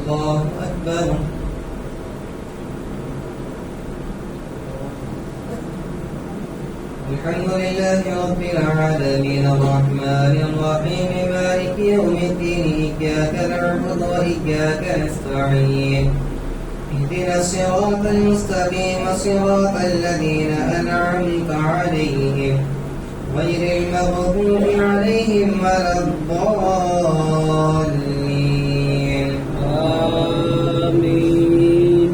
الله أكبر. الحمد لله رب العالمين الرحمن الرحيم مالك يوم الدين إياك نعبد وإياك نستعين اهدنا الصراط المستقيم صراط الذين أنعمت عليهم غير المغضوب عليهم ولا الضالين آمين.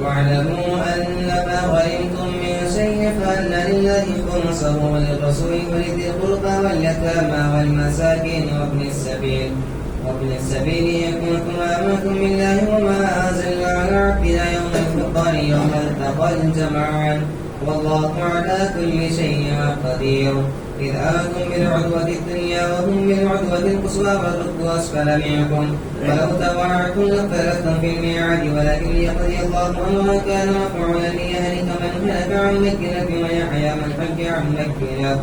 واعلموا أنما غنمتم من شيء فأن لله خمسه وللرسول ولذي القربى واليتامى والمساكين وابن السبيل إن كنتم آمنتم بالله وما أنزلنا على عبدنا يوم الفرقان يوم التقى الجمعان والله على كل شيء قدير. إذ أنتم بالعدوة الدنيا وهم بالعدوة القصوى والركب أسفل منكم ولو تواعدتم لاختلفتم في الميعاد ولكن ليقضي الله أمرا كان مفعولا ليهلك من هلك عن بينة ويحيى من حج عن بينة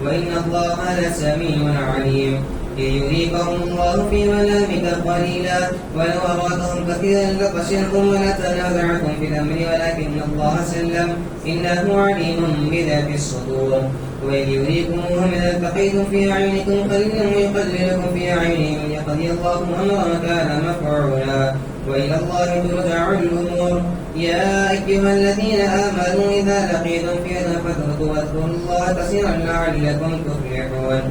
وإن الله لسميع عليم. يريكهم الله في منامك قليلا ولو أرادهم كثيرا لفشلتم ولتنازعتم في الأمر ولكن الله سلم إنه عليم بذات الصدور. وإذ يريكموهم إذا التقيتم في أعينكم قليلا ويقللكم في أعينهم ليقضي الله أمرا كان مفعولا وإلى الله ترجع الأمور. يا أيها الذين آمنوا إذا لقيتم فئة فاثبتوا واذكروا الله كثيرا لعلكم تفلحون.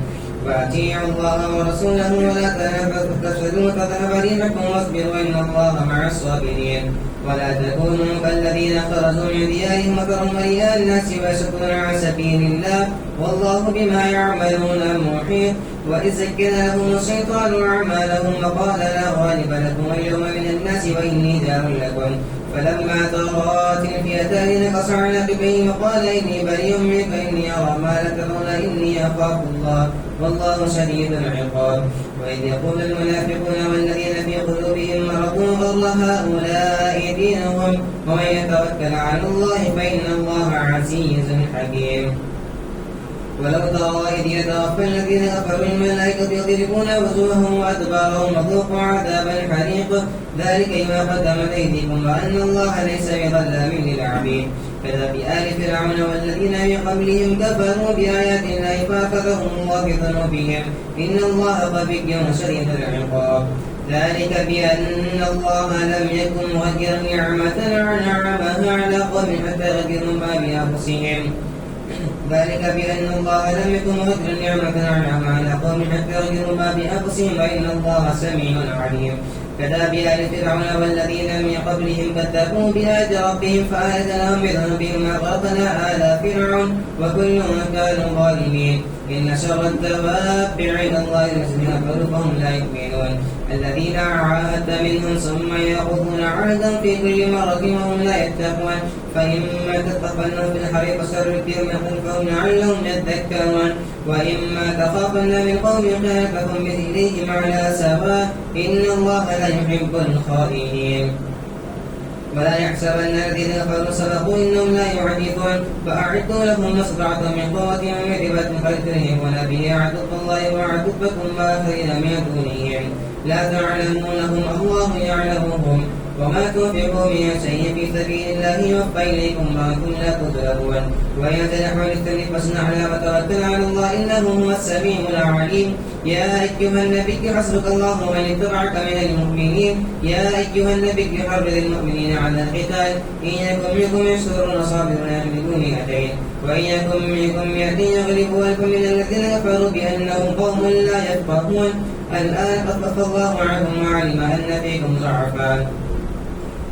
وأطيعوا الله ورسوله ولا تنافسوا فتفشلوا وتذهب ريحكم واصبروا إن الله مع الصابرين. ولا تكونوا كالذين خرجوا من ديارهم وكرهوا رئاء الناس ويصدون عن سبيل الله والله بما يعملون محيط. وإذ زين لهم الشيطان أعمالهم وقال لا غالب لكم اليوم من الناس وإني جار لكم فلما تراءت الفئتان نكص على عقبيه وقال إني بريء منك إني أرى ما لا ترون إني أخاف الله والله شديد العقاب. وإذ يقول المنافقون والذين في قلوبهم مرض غر هؤلاء دينهم ومن يتوكل على الله فإن الله عزيز حكيم. ولو ترى إذ يتوفى الذين كفروا الملائكة يضربون وجوههم وأدبارهم وذوقوا عذاب الحريق ذلك بما قدمت أيديكم وأن الله ليس بظلام للعبيد. كذب آل فرعون والذين من قبلهم كفروا بآيات الله فأخذهم الله بذنوبهم إن الله قوي شديد العقاب. ذلك بأن الله لم يكن مغيرا نعمة أنعمها على قوم حتى يغيروا ما بأنفسهم. ذلك بأن الله لم يكن مغيرا نعمة أنعمها على قوم حتى يغيروا ما بأنفسهم وإن الله سميع عليم. كذب آل فرعون والذين من قبلهم كذبوا بآيات ربهم فأهلكناهم بذنوبهم وأغرقنا آل فرعون وكل كانوا ظالمين. إن شر الدواب عند الله الذين كفروا فهم لا يؤمنون. الذين عاهدت منهم ثم يأخذون عهدا في كل مرة وهم لا يتقون فإما تثقفنهم في الحريق فشرد بهم خلفهم لعلهم يذكرون وإما تخافن من قوم خيانة فهم إليهم على سواء إن الله لا يحب الخائنين. ولا يحسبن الذين كفروا سبقوا إنهم لا يعجزون فأعدوا لهم ما استطعتم من قوة ومن رباط فترهبون به عدو الله وعدوكم وآخرين من دونهم لا تعلمونهم الله يعلمهم وما تنفقوا من شيء في سبيل الله يوفى إليكم وأنتم لا تظلمون. وإن تنحوا للسلم فاصنع على وتوكل على الله إنه هو السميع العليم. يا أيها النبي حسبك الله ومن اتبعك من المؤمنين. يا أيها النبي حرض المؤمنين على القتال إن يكن منكم 20 صابرون يغلبوا 200 وإن يكن منكم 100 يغلبوا 1000 من الذين كفروا بأنهم قوم لا يفقهون. الآن خفف الله عنهم وعلم أن فيكم ضعفا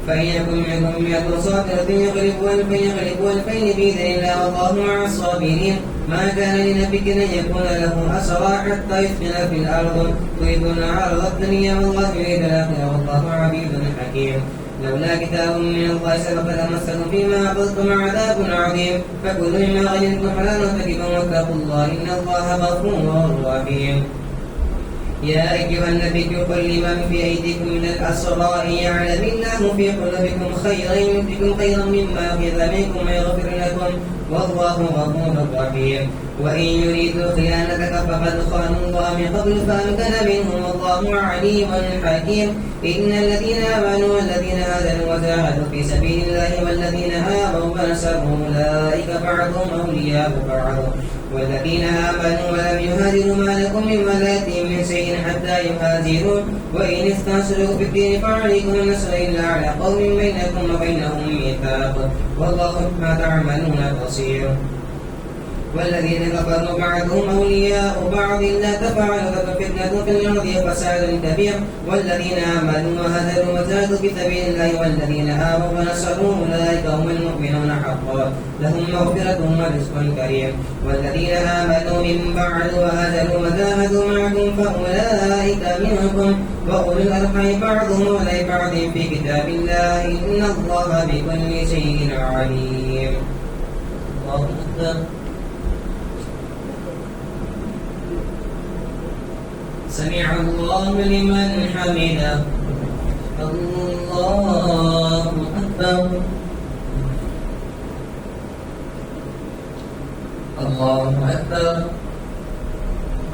فإن يكن منكم 100 صابرة يغلبوا 2000 بإذن الله والله مع الصابرين. ما كان لنبي أن يكون له أسرى حتى يسكن في الأرض تريدون عرض الدنيا والله يريد الآخرة والله عزيز حكيم. لولا كتاب من الله سبق لمسكم فيما أخذتم عذاب عظيم فكلوا مما غنمتم حلالا طيبا واتقوا الله إن الله غفور رحيم. يا أيها النبي قل لمن في أيديكم من الأسرى إن يعلم الله في قلوبكم خيرا يؤتكم خيرا مما أخذ منكم ويغفر لكم منكم والله غفور رحيم. وإن يريدوا خيانتك فقد خانوا الله من قبل فأمكن منهم والله عليم حكيم. إن الذين آمنوا والذين هاجروا وجاهدوا في سبيل الله والذين آووا ونصروا أولئك بعضهم أولياء بعض والذين آمنوا ولم يهاجروا ما لكم من ولايتهم من شيء حتى يهاجروا وإن استنصروا في الدين فعليكم النصر إلا على قوم بينكم وبينهم ميثاق والله بما تعملون بصير. والذين كفروا بعضهم أولياء بعض لا تفعلوا تكن فتنة في الأرض وفساد كبير. والذين آمنوا وهاجروا وجاهدوا في سبيل الله والذين آووا ونصروا أولئك هم المؤمنون حقا لهم مغفرة ورزق كريم. والذين آمنوا من بعد وهاجروا وجاهدوا معكم فأولئك منكم وأولو الأرحام بعضهم أولى بعض في كتاب الله إن الله بكل شيء عليم. الله أكبر. سمع الله لمن حمده. الله أكبر. الله أكبر.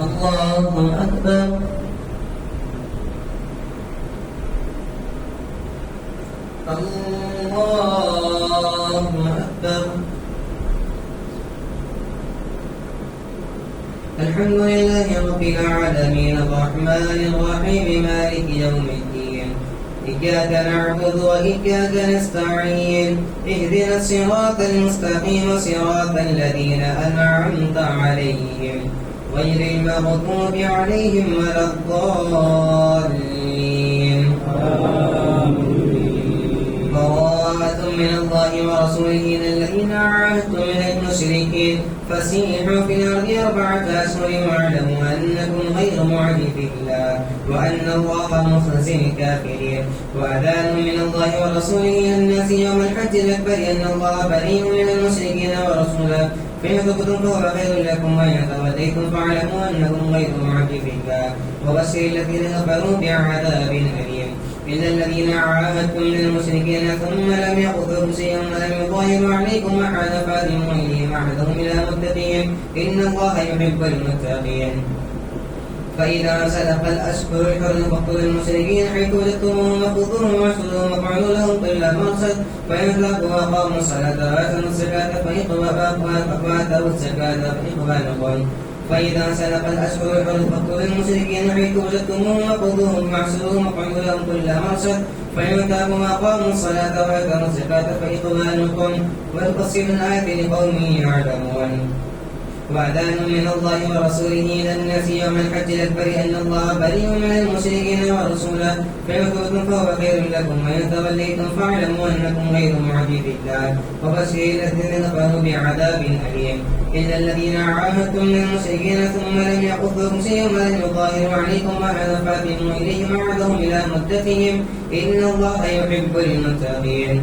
الله أكبر. الله أكبر. الحمد لله رب العالمين الرحمن الرحيم مالك يوم الدين إياك نعبد وإياك نستعين اهدنا الصراط المستقيم صراط الذين أنعمت عليهم غير المغضوب عليهم ولا الضالين. براءة من الله ورسوله إلى الذين عاهدتم من المشركين فسيحوا في الأرض 4 أشهر واعلموا أنكم غير معجز الله وأن الله مخزي الكافرين. وأذان من الله ورسوله إلى الناس يوم الحج الأكبر أن الله بريء من المشركين ورسوله فإن تبتم فهو خير لكم وإن توليتم فاعلموا أنكم غير معجز الله وبشر الذين كفروا بعذاب أليم. إلا الذين عاهدتم من المشركين ثم لم يقضوا شيئا ولم يظاهروا عليكم أحدا فأتموا إليهم عهدهم إلى مدتهم إن الله يحب المتقين. فإذا سلف الأشهر الحرم فاقتلوا المشركين حيث وجدتموهم وخذوهم واحصروهم واقعدوا لهم كل مرصد فإن تابوا وأقاموا الصلاة وآتوا الزكاة فإخوانكم. فإذا سلف الأشهر الحرم فاقتلوا المشركين حيث وجدتموهم وخذوهم واحصروهم واقعدوا لهم كل مرصد فإن تابوا وأقاموا الصلاة وآتوا الزكاة فإخوانكم. ويفصل الآيات لقوم يعلمون. وأذان من الله ورسوله إلى الناس يوم الحج الأكبر أن الله بريء من المشركين ورسوله فإن تبتم فهو خير لكم وإن توليتم فاعلموا أنكم غير معجز الله وبشر الذين كفروا بعذاب أليم. إلا الذين عاهدتم من المشركين ثم لم يقضوا شيئا ولم يظاهروا عليكم أحدا فأتموا إليهم عهدهم إلى مدتهم إن الله يحب المتقين.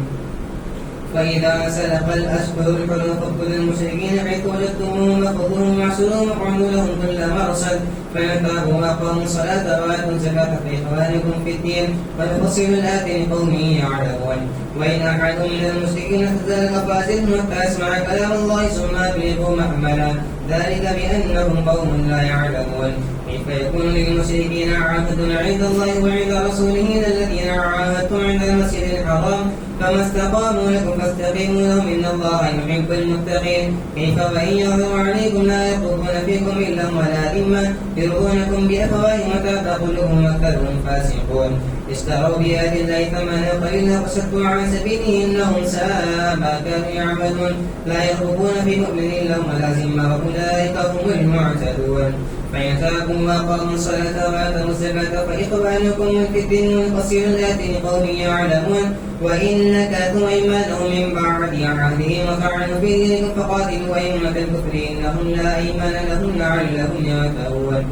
فإذا سلف الأشهر الحرم فاقتلوا المشركين حيث وجدتموهم وخذوهم واحصروهم واقعدوا لهم كل مرصد فإن تابوا وأقاموا الصلاة وآتوا الزكاة فإخوانكم في الدين ويفصل الآيات لقوم يعلمون. وإن أحد من المشركين استأذنك فأجره حتى يسمع كلام الله ثم أبلغه مأمنا ذلك بأنهم قوم لا يعلمون. كيف يكون للمشركين عهد عند الله وعند رسوله الذين عاهدتم عند المسجد الحرام فما استقاموا لكم فاستقيموا لهم إن الله يحب المتقين. كيف وإن يظهروا عليكم لا يرقبون فيكم إلا ولا ذمة يرضونكم بأفواههم وتأكلهم أكثرهم فاسقون. اشتروا بآيات الله ثمنا قليلا وصدوا عن سبيله إنهم ساء ما كانوا يعملون. لا يرقبون في مؤمن إلا ولا ذمة وأولئك هم المعتدون. فإن تابوا وأقاموا الصلاة وآتوا الزكاة فإخوانكم في الدين ويفصل الآيات لقوم يعلمون. وإن نكثوا أيمانهم من بعد عهدهم وطعنوا في دينكم فقاتلوا أئمة الكفر إنهم لا أيمان لهم لعلهم ينتهون.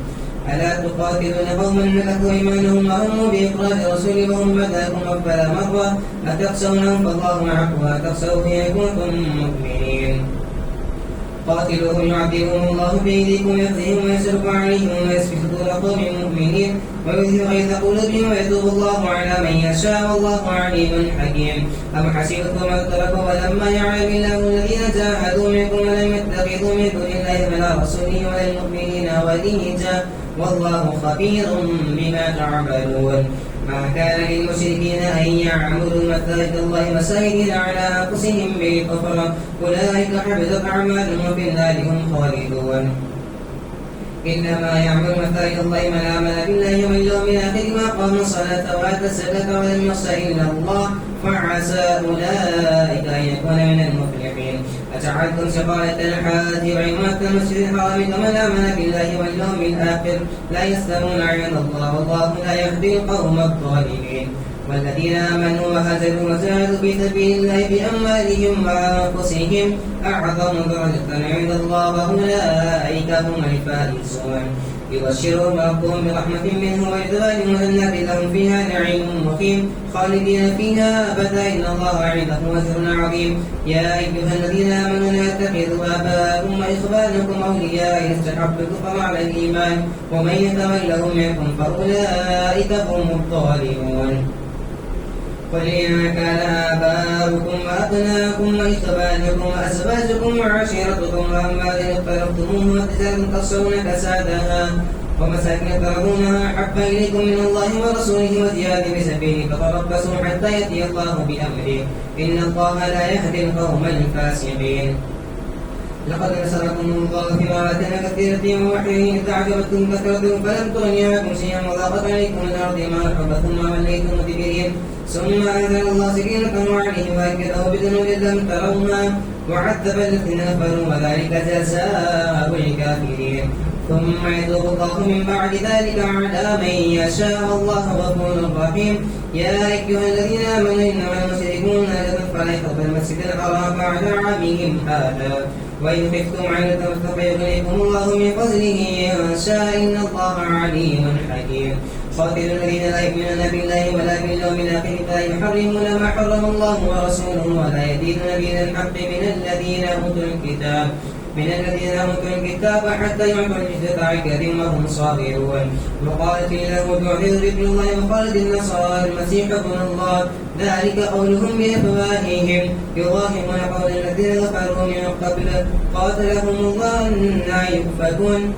ألا تقاتلون قوما نكثوا أيمانهم وهموا بإخراج رسول وهم بدأكم أول مرة أتخشونهم فالله معكم وأتخشوا إن كنتم مؤمنين. قاتلوهم يعذبهم الله بأيديكم ويخزيهم ويسلك عليهم ويسفك صدور قوم مؤمنين ويذهب غيظ قلوبهم ويتوب الله على من يشاء والله عليم حكيم. أم حسبتم أن تركوا ولما يعلم الله الذين جاهدوا منكم ولم يتخذوا من دون الله ولا رسوله ولا المؤمنين وليجا والله خبير بما تعملون. ما كان للمشركين أن يعمروا مساجد الله مساجد على أنفسهم بالكفر أولئك حبطت أعمالهم وفي النار هم خالدون. إنما يعمر مساجد الله من آمن بالله واليوم الآخر وأقام الصلاة وآتى الزكاة ولم يخش إلا الله فعسى أولئك أن يكون من المفلحين. أجعلتم سقاية الحاج وعمارة المسجد الحرام كمن آمن بالله واليوم الآخر لا يستوون عند الله والله لا يهدي القوم الظالمين. والذين آمنوا وهاجروا وجاهدوا في سبيل الله بأموالهم وأنفسهم أعظم درجة عند الله وأولئك هم الفائزون. يبشرهم ربهم برحمة منه ورضوان وجنات لهم فيها نعيم مقيم خالدين فيها أبدا إن الله عنده أجر عظيم. يا أيها الذين آمنوا لا تتخذوا آباءكم وإخوانكم أولياء إن استحبوا الكفر على الإيمان ومن يتولهم منكم فأولئك هم الظالمون. قل إن كان آباؤكم وأبناؤكم وإخوانكم وأزواجكم وعشيرتكم وأموال اقترفتموها وتجارة تخشون كسادها ومساكن ترضونها أحب إليكم من الله ورسوله وجهاد في سبيله فتربصوا حتى يأتي الله بأمره إن الله لا يهدي القوم الفاسقين. لقد نصركم الله في مرات كثيرة ووحيه إذ أعجبتكم كثرتكم فلم تغن عنكم شيئا وضاقت عليكم الأرض ما رحبت ثم وليتم مدبرين ثم أنزل الله سكينته عليه وأيده بذنوب لم تروها وعذب الذين كفروا وذلك جزاء الكافرين. ثم يتوب الله من بعد ذلك على من يشاء والله غفور رحيم. يا أيها الذين آمنوا إنما المشركون نجس فلا يقربوا المسجد الحرام بعد عامهم هذا وإن خفتم عيلة فيغنيكم الله من فضله إن شاء إن الله عليم حكيم. قاتلوا الذين لا يؤمنون بالله ولا باليوم الآخر فلا يحرمون ما حرم الله ورسوله ولا يدينون دين الحق من الذين أوتوا الكتاب حتى يعطوا الجزية عن يد وهم صاغرون. وقالت اليهود عزير ابن الله وقالت النصارى المسيح ابن الله ذلك قولهم بأفواههم يضاهئون قول الذين كفروا من قبل قاتلهم الله أنى يؤفكون.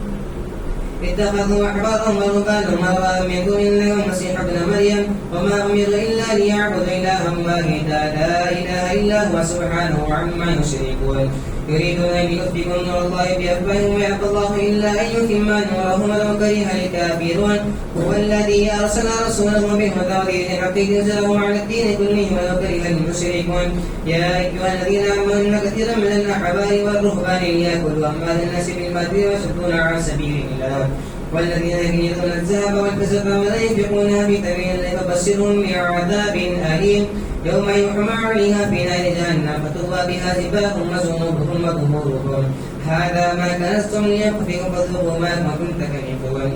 اتخذوا أحبارهم ورهبانهم أربابا من دون الله والمسيح ابن مريم وما أمروا إلا ليعبدوا إلها واحدا لا إله إلا هو سبحانه عما يشركون. يريدون أن يطفئوا نور الله بأفواههم ويأبى الله إلا أن يتم نوره ولو كره الكافرون. هو الذي أرسل رسوله بالهدى ودين الحق ليظهره على الدين كله ولو كره المشركون. يا أيها الذين آمنوا إن كثيرا من الأحبار والرهبان ليأكلوا أموال الناس بالباطل ويصدون عن سبيل الله والذين يكنزون الذهب والفضة ولا ينفقونها في سبيل الله فبشرهم بعذاب أليم يوم يحمى عليها في نار جهنم فتغوى بها جباههم وجنوبهم وظهورهم هذا ما كنزتم لينفقوا فذوقوا ما كنتم تكنزون.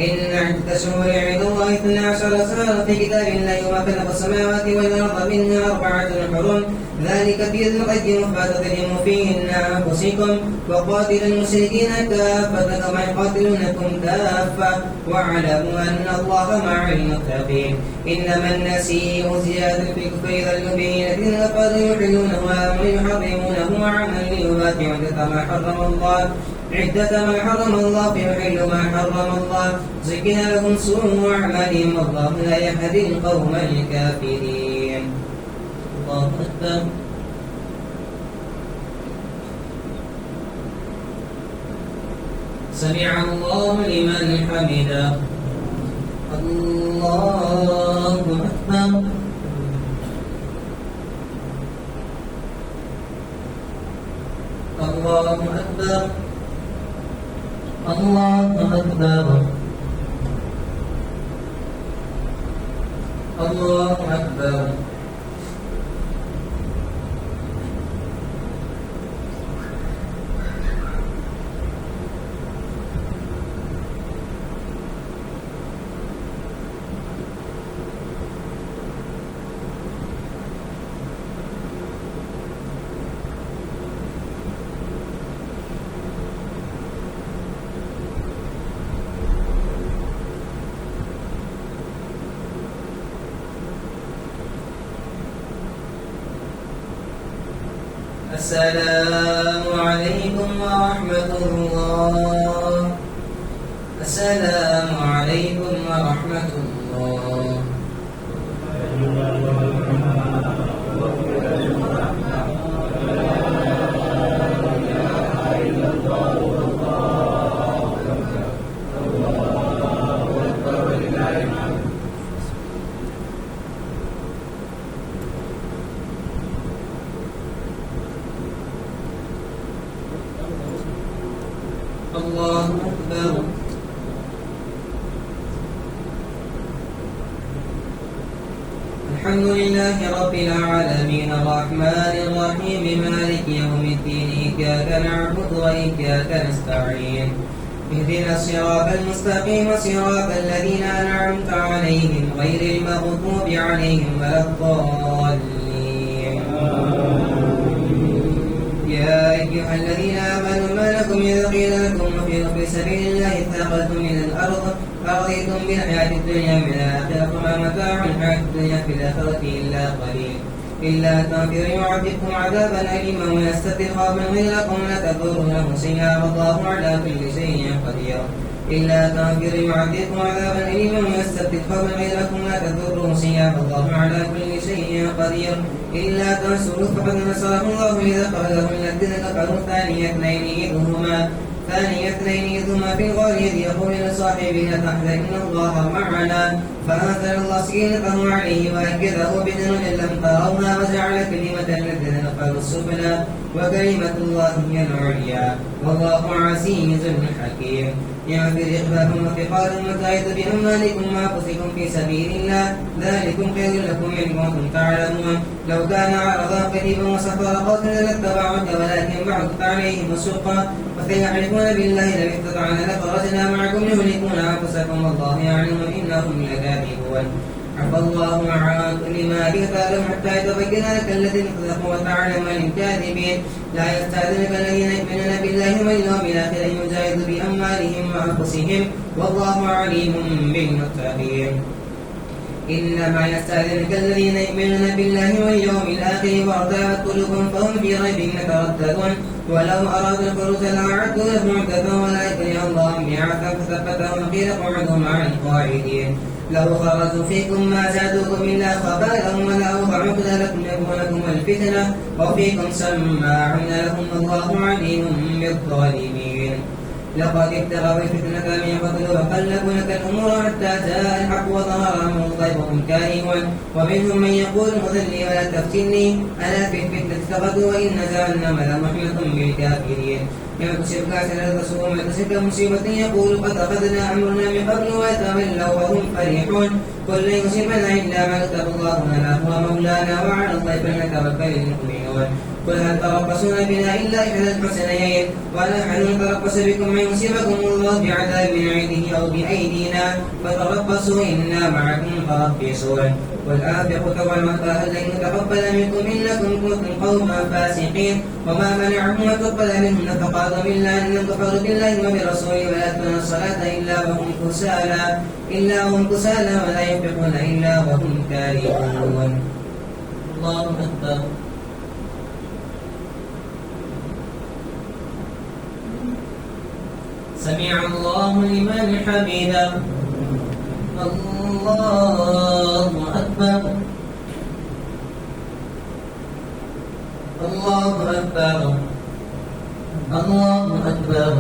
إن عدة الشهور عند الله 12 شهرا في كتاب الله وما خلق السماوات والأرض منها 4 حرم ذلك في القيم فلا تظلموا فيهن أنفسكم وقاتلوا المشركين كافة كما يقاتلونكم كافة واعلموا أن الله مع المتقين. إنما النسيء زيادة في الكفر يضل به الذين كفروا يحلونه ويحرمونه عما ليبات عدة ما حرم الله فيحل ما حرم الله زين لهم سوء أعمالهم والله لا يهدي القوم الكافرين. الله أكبر. سمع الله لمن حمده. الله أكبر. الله أكبر. الله أكبر. الله أكبر. السلام عليكم ورحمة الله. السلام عليكم ورحمة الله. الله أكبر. الحمد لله رب العالمين الرحمن الرحيم مالك يوم الدين إياك نعبد وإياك نستعين اهدنا الصراط المستقيم صراط الذين أنعمت عليهم غير المغضوب عليهم ولا الضالين. يا أيها الذين آمنوا ما لكم إذا قيل لكم انفروا في سبيل الله اثاقلتم من الأرض أرضيتم بالحياة الدنيا من الآخرة وما متاع الحياة الدنيا في الآخرة إلا قليل. إلا تنفروا يعذبكم عذابا أليما ويستبدل قوما غيركم لا تضرونه شيئا والله على كل شيء قدير. إلا تنفروا يعذبكم عذابا أليما ويستبدل قوما غيركم لا تضرونه شيئا والله على كل شيء قدير. إلا تنصروه فقد نصره الله إذا أخرجه الذين كفروا ثاني اثنين إذ هما في الغار إذ يقول لصاحبه لا تحزن إن الله معنا فأنزل الله سكينته عليه وأيده بجنود لم تروها وجعل كلمة الذين كفروا السفلى وكلمة الله هي العليا والله عزيز حكيم. يغفر إخفاكم وثقالكم وتعيد بأموالكم وأنفسكم في سبيل الله ذلكم خير لكم إن كنتم تعلمون. لو كان عرضا قريبا وسفر قاتلا لاتبعوك ولكن بعدت عليهم الشقة وسيحلفون بالله لو استطعنا لخرجنا معكم يهلكون أنفسكم والله يعلم إنهم لكاذبون. عفى الله عنك لما لهم حتى يتبين لك الذين صدقوا وتعلم الكاذبين. لا يستأذنك الذين يؤمنون بالله واليوم الآخر أن يجاهدوا بأموالهم وأنفسهم والله عليم بالمتقين. إنما يستأذنك الذين يؤمنون بالله واليوم الآخر وارتابت قلوبهم فهم في ريبهم يترددون. ولو أرادوا الخروج لأعدوا له عدة ولا يكره الله بعثا فثبتهم قيل اقعدوا مع القاعدين. لو خرجوا فيكم ما زادوكم إلا خبالا ولا أوضعوا خلالكم يبغونكم الفتنة وفيكم سماعون لهم والله عليم بالظالمين. لقد ابتغوا الفتنة من قبل وقلبوا لك الأمور حتى جاء الحق وظهر أمر الله وهم كارهون. ومنهم من يقول خذ لي ولا تفتني ألا في الفتنة سقطوا وإن جهنم لمحيط بالكافرين. يوم تصبك حسنة تسوء وما تصبك مصيبة يقول قد أخذنا أمرنا من قبل ويتولوا وهم فرحون. قل لن يصيبنا إلا ما كتب الله لنا هو مولانا وعلى الله فليتوكل المؤمنون. قل هل تربصون بنا إلا إحدى الحسنيين ونحن نتربص بكم أن يصيبكم الله بعذاب من عنده أو بأيدينا فتربصوا إنا معكم متربصون. قل أنفقوا كما هل لن يتقبل منكم إنكم كنتم قوما فاسقين. وما منعهم أن تقبل منهم نفقاتهم إلا أنهم كفروا بالله وبرسوله ولا يأتون الصلاة إلا وهم كسالى ولا ينفقون إلا وهم كارهون. الله أكبر. سمع الله لمن حمده. الله أكبر. الله أكبر. الله أكبر.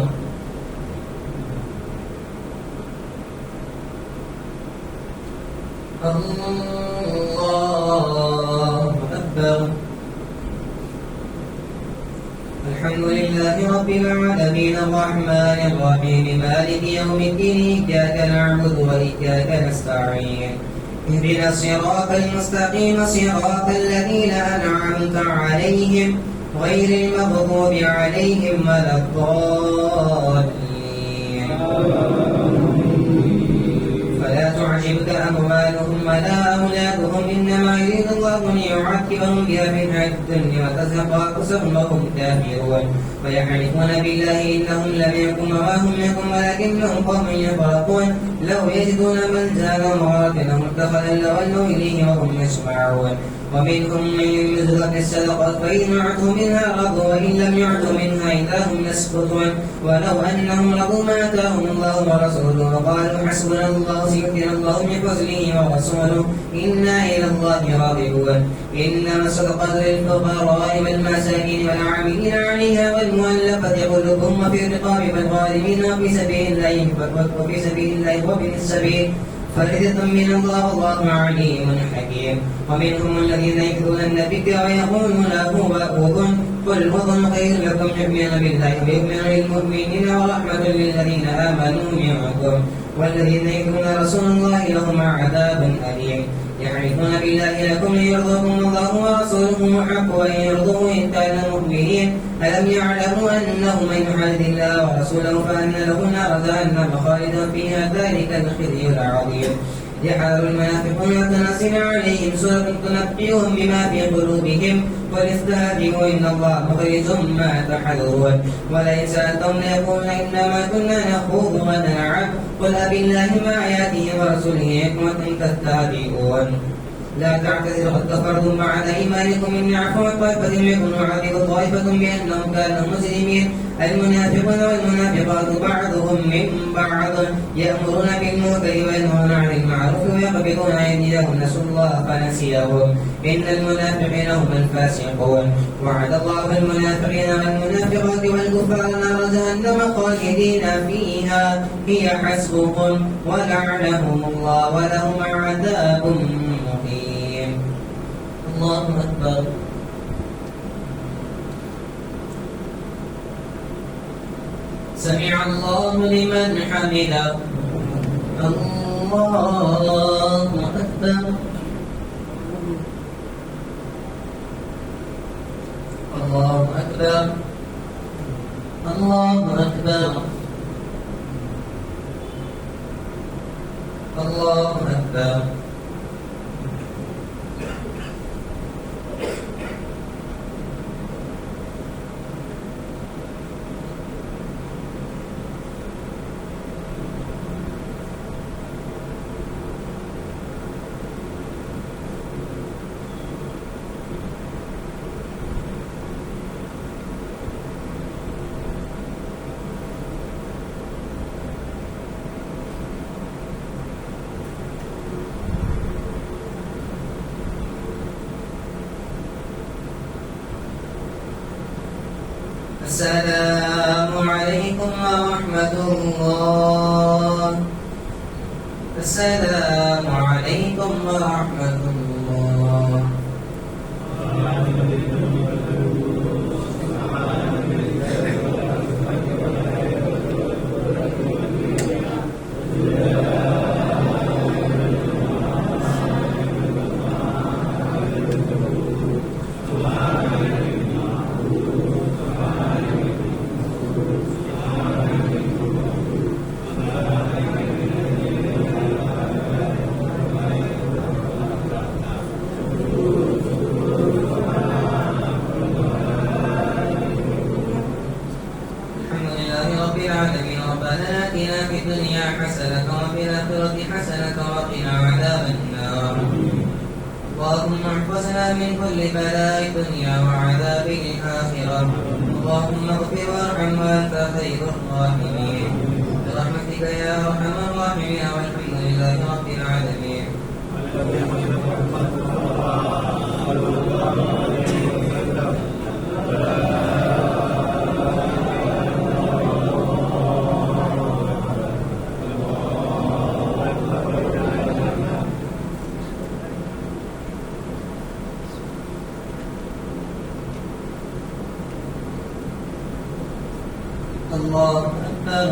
الله أكبر. الحمد لله رب العالمين الرحمن الرحيم مالك يوم الدين إياك نعبد وإياك نستعين اهدنا الصراط المستقيم صراط الذين أنعمت عليهم غير المغضوب عليهم ولا الضالين. فلا تعجبك أموالهم ولا أولادهم إنما يريد الله ليعذبهم بها في الحياة الدنيا وتزهق أنفسهم وهم كافرون. ويحلفون بالله إنهم لم يكن وهم يكن ولكنهم قوم يفرقون. لو يجدون ملجأ ومغفرة اتخذا لولوا إليه وهم يسمعون. ومنهم من يلزمك الصدقات فإن أعطوا منها رضوا وإن لم يعطوا منها إذا هم يسقطون ولو أنهم رضوا ما آتاهم الله ورسوله وقالوا حسبنا الله سيؤتينا الله من فضله ورسوله إنا إلى الله راغبون إنما الصدقات للفقراء والمساكين والعاملين عليها والمؤلفة قلوبهم وفي الرقاب والغارمين وفي سبيل الله وابن السبيل فريضة من الله والله عليم حكيم. ومنهم الذين يكذبون النبي ويقولون هو أذن قل أذن خير لكم يؤمن بالله ويؤمن للمؤمنين ورحمة للذين آمنوا منكم والذين يكذبون رسول الله لهم عذاب أليم. يحلفون بالله لكم ليرضوكم الله ورسوله حق وإن يرضوه إن كانوا مؤمنين ألم يعلموا أنه من يحادث الله ورسوله فأن له نار جهنم خالدا فيها ذلك الخزي العظيم. يحذر المنافقون تنزل عليهم سورة تنبئهم بما في قلوبهم قل استهزئوا إن الله مخرج ما تحذرون ولئن سألتهم ليقولون إنما كنا نخوض ونلعب قل أبالله وآياته ورسوله كنتم تستهزئون. لا تعتذروا قد كفرتم بعد إيمانكم إن يعفو عن طائفة منكم يعذب طائفة بأنهم كانوا مسلمين. المنافقون والمنافقات بعضهم من بعض يأمرون بالمنكر وينهون عن المعروف ويقبضون أيديهم نسوا الله فنسيهم إن المنافقين هم الفاسقون. وعد الله المنافقين والمنافقات والكفار نار جهنم خالدين فيها هي حسبهم ولعنهم الله ولهم عذاب مقيم. الله أكبر. سمع الله لمن حمده. الله أكبر. الله أكبر. الله أكبر. الله أكبر. السلام عليكم ورحمة الله. السلام عليكم ورحمة الله. اللهم احفظنا من كل بلاء الدنيا وعذاب الآخرة. اللهم اغفر وارحم وأنت خير الراحمين برحمتك يا أرحم الراحمين والحمد لله رب العالمين. الله أكبر.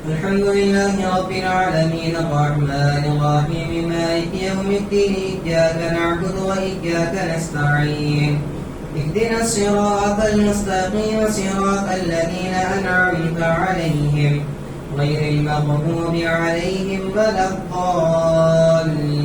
الحمد لله رب العالمين الرحمن الرحيم مالك يوم الدين إياك نعبد وإياك نستعين اهدنا الصراط المستقيم صراط الذين أنعمت عليهم غير المغضوب عليهم ولا الضالين.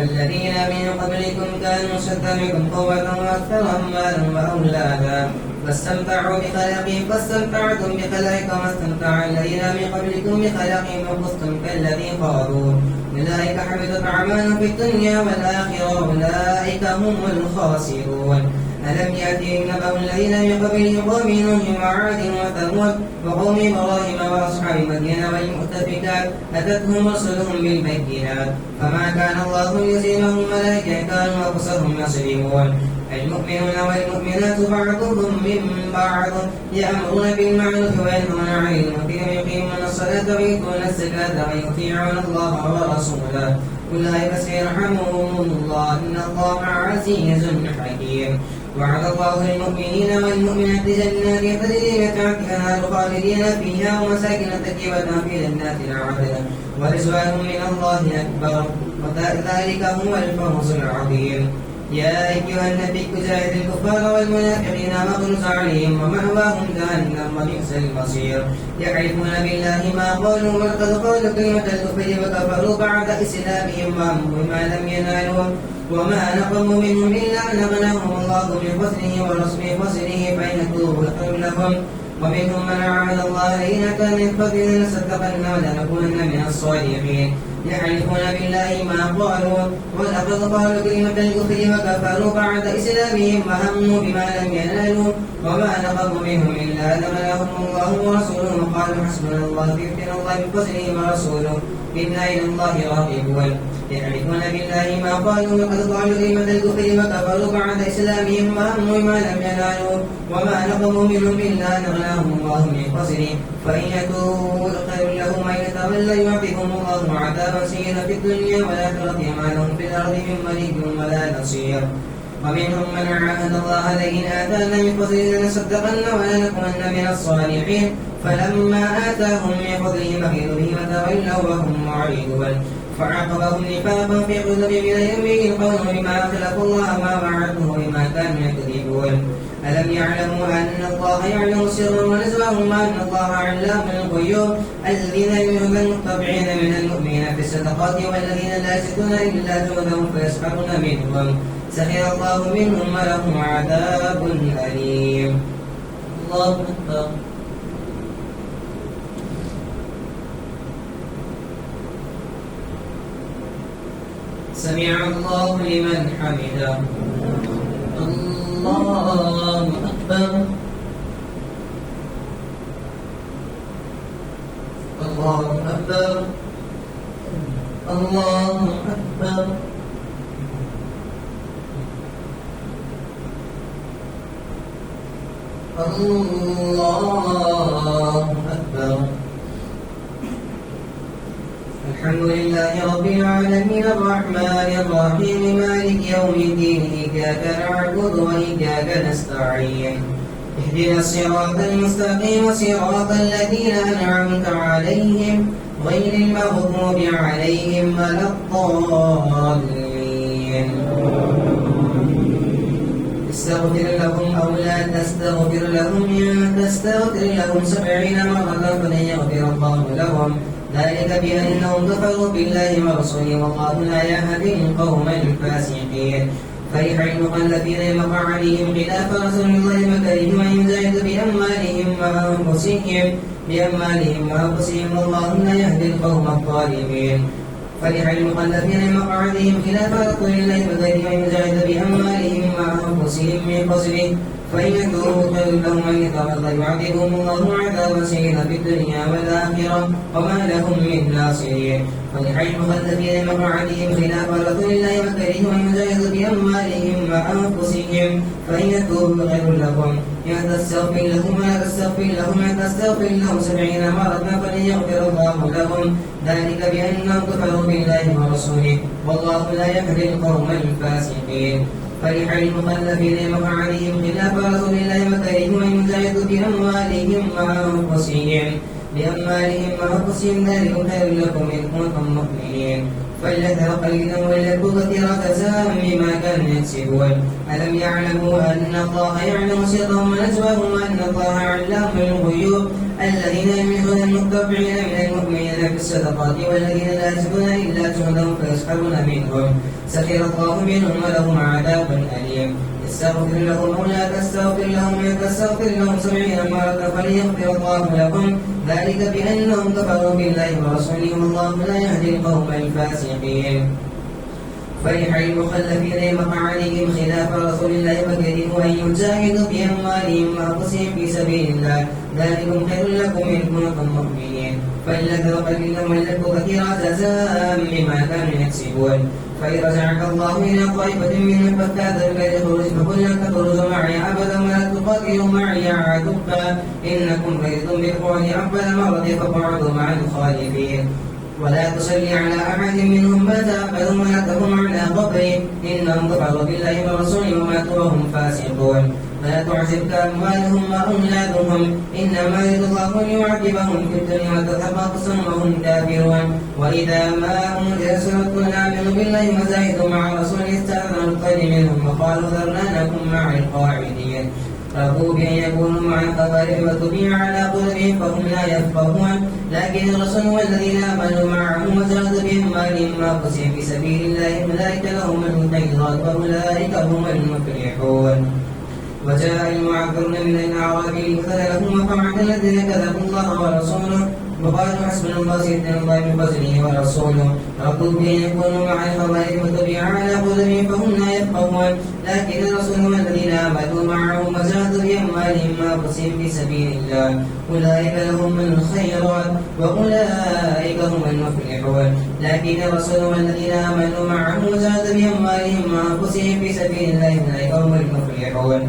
الذين من قبلكم كانوا أشد منكم قوة وأكثر أموالا وأولادا فاستمتعوا بخلاقهم فاستمتعتم بخلاقكم كما استمتع الذين من قبلكم بخلاقهم وخذتم كالذي خاضوا أولئك حبطت أعمالهم في الدنيا والآخرة أولئك هم الخاسرون. ألم يأتهم نبأ الذين من قبلهم قوم نوح وعاد وثمود وقوم إبراهيم وأصحاب مدين والمؤتفكات أتتهم رسلهم بالبينات فما كان الله ليزيدهم ملائكة كانوا أكثرهم يصلون. المؤمنون والمؤمنات بعضهم من بعض يأمرون بالمعروف وينهون عن المنكر ويقيمون الصلاة ويؤتون الزكاة ويطيعون الله ورسوله أولئك سيرحمهم الله إن الله عزيز حكيم. وعد الله المؤمنين والمؤمنات جنات تجري من تحتها الأنهار خالدين فيها ومساكن طيبة في جنات عدن ورضوان من الله أكبر وذلك هو الفوز العظيم. يا أيها النبي جاهد الكفار والمنافقين واغلظ عليهم ومأواهم جهنم وبئس المصير. يحلفون بالله ما قالوا ولقد قالوا كلمة الكفر وكفروا بعد إسلامهم وهموا بما لم ينالوا وما نقموا منهم إلا أن أغناهم الله من فضله ورسله فإن يتوبوا خير لهم. ومنهم من عاهد الله لئن أتانا من فضله لنصدقن ولنكونن من الصالحين. يحلفون بالله ما قالوا ولقد قالوا كلمة الكفر وكفروا بعد إسلامهم وهموا بما لم ينالوا وما نقموا منهم إلا أن أغناهم الله ورسوله وقالوا حسبنا الله يؤتينا الله من فضله ورسوله إنا إلى الله راغبون. يحلفون بالله ما قالوا وقد قالوا كلمة الكفر وكفروا بعد إسلامهم وهموا بما لم ينالوا وما نقموا منهم إلا أن أغناهم الله من فضله فإن يتوبوا خير لهم وإن يتولوا يعذبهم الله عذابا سيئا في الدنيا والآخرة وما لهم في الأرض من ولي ولا نصير. ومنهم من عاهد الله لئن آتانا من فضله لنصدقن ولنكونن من الصالحين فلما آتاهم من فضله بخلوا به وتولوا وهم معرضون. فعاقبهم نفاقا في قلوبهم إلى يوم يلقونه بما خلقوا الله ما وعدوه بما كانوا يكذبون. ألم يعلموا أن الله يعلم سرهم ونجواهم وأن الله علام الغيوب الذين يؤمنون المتبعين من المؤمنين في الصدقات والذين لا يجدون إلا جهدهم فيسخرون منهم سخر الله منهم ولهم عذاب أليم. الله أكبر. سمع الله لمن حمده. الله أكبر. الله أكبر. الله أكبر. الله أكبر. الحمد لله رب العالمين الرحمن الرحيم مالك يوم الدين إياك نعبد وإياك نستعين اهدنا الصراط المستقيم صراط الذين أنعمت عليهم غير المغضوب عليهم ولا الضالين. استغفر لهم أو لا تستغفر لهم إن تستغفر لهم 70 مرة فلن يغفر الله لهم ذلك بأنهم كفروا بالله ورسوله والله لا يهدي القوم الفاسقين. فيحرق الذين يمر عليهم خلاف رسول الله مكرهم أن يجاهدوا بأموالهم وأنفسهم والله لا يهدي القوم الظالمين. فليحرق الذين يمر عليهم خلاف رسول الله مكرهم أن يجاهدوا بأموالهم وأنفسهم من فضله فإن يكفروا خير لهم وإن يتولوا يعذبهم الله عذابا سيئا في الدنيا والآخرة وما لهم من ناصرين. وليحرق الذين يمر عليهم خلاف رسول الله مكرهم أن يجاهدوا بأموالهم وأنفسهم فإن يكفروا خير لهم إن تستغفر لهم ولا تستغفر لهم إن تستغفر لهم 70 مرة فلن يغفر الله لهم ذلك بأنهم كفروا بالله ورسوله والله لا يهدي القوم الفاسقين. فليحرق الذين يمر عليهم خلاف رسول الله مكرهم أن يجاهدوا بأموالهم وأنفسهم ذلك خير لكم إن كنتم مؤمنين. فليذهب قليلا وليكن كثيرا جزاء بما كانوا يكسبون. ألم يعلموا أن الله يعلم سرهم ونجواهم وأن الله علام الغيوب الذين يميزون المتبعين من المؤمنين في الصدقات والذين لا يجدون إلا جهدهم فيسخرون منهم سخر الله منهم ولهم عذاب أليم. استغفر لهم أو لا تستغفر لهم إن تستغفر لهم 70 مرة فليغفر الله لهم ذلك بأنهم كفروا بالله ورسوله والله لا يهدي القوم الفاسقين. فرح المخلفين مقعدهم خلاف رسول الله فكرهوا أن يجاهدوا بأموالهم وأنفسهم في سبيل الله ذلكم خير لكم إن كنتم مؤمنين فإن لك قليلا ولكوا كثيرا جزاء بما كانوا يكسبون. فإن رجعك الله إلى طائفة منهم فاستأذنك للخروج فقل لن تخرجوا معي أبدا ولا تقاتلوا معي عدوا إنكم رضيتم بالقعود أول مرة فاقعدوا مع الخالفين. ولا تصلي على أحد منهم مات أبدا ولا تقم على قبره إنهم كفروا بالله ورسوله وماتوا وهم فاسقون. فلا تعجبك أموالهم وأولادهم إنما يريد الله ليعذبهم في الدنيا وتذهب أنفسهم وهم كافرون. وإذا ما أنزلت سورة آمنوا بالله وزاهدوا مع رسوله استأذنوا القليل منهم وقالوا ذرنا نكن مع القاعدين رضوا بأن يكونوا مع الخوارج وطبع على قلوبهم فهم لا يفقهون. لكن الرسول والذين آمنوا معه وجاهدوا بأموالهم وأنفسهم في سبيل الله أولئك لهم الخيرات وأولئك هم المفلحون. وجاء المعذرون من الأعراب ليؤذن لهم وقعد الذين كذبوا الله ورسوله وقالوا حسبنا الله سيدنا الله من فضله ورسوله رضوا بأن يكونوا مع الخوارج وطبع على قلوبهم فهم لا يفقهون. لكن الرسول والذين آمنوا معه وجاهدوا بأموالهم وأنفسهم في سبيل الله أولئك لهم الخيرات وأولئك هم المفلحون. لكن الرسول والذين آمنوا معه وجاهدوا بأموالهم وأنفسهم في سبيل الله أولئك هم المفلحون.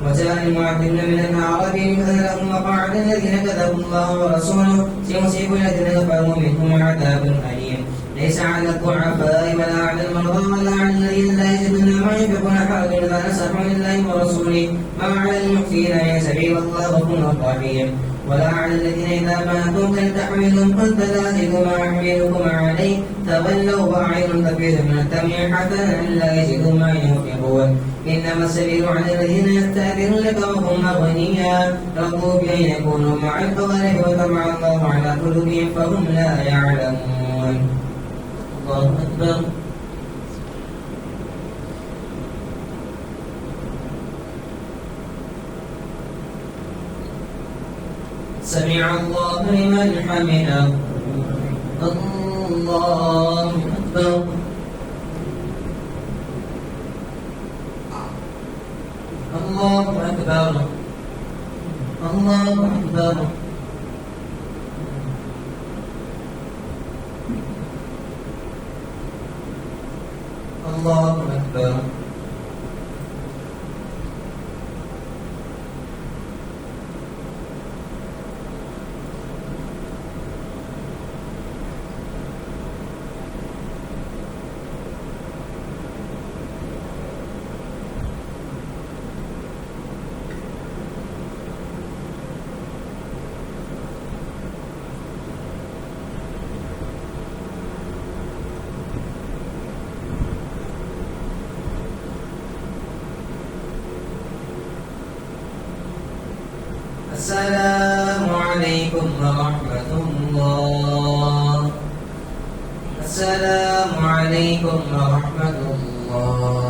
وجاء المعذرون من الأعراب ليؤذن لهم وقعد الذين كذبوا الله ورسوله سيصيب الذين كفروا منهم عذاب أليم. ليس على الضعفاء ولا على المرضى ولا على الذين لا يجدون ما ينفقون حرج إذا نصحوا لله ورسوله ما على المحسنين إن سبيل الله غفور رحيم. ولا على الذين إذا ما أتوك لتحملهم قلت لا أجد ما أحملكم عليه تولوا وأعين تفيض من الدمع حتى لا يجدوا ما ينفقون. إنما السبيل على الذين يستأذنونك وهم أغنياء رضوا بأن يكونوا مع الخوارج وطبع الله على قلوبهم فهم لا يعلمون. الله أكبر. سمع الله لمن حمده. الله أكبر. الله أكبر. الله أكبر. الله أكبر. السلام عليكم ورحمة الله. السلام عليكم ورحمة الله.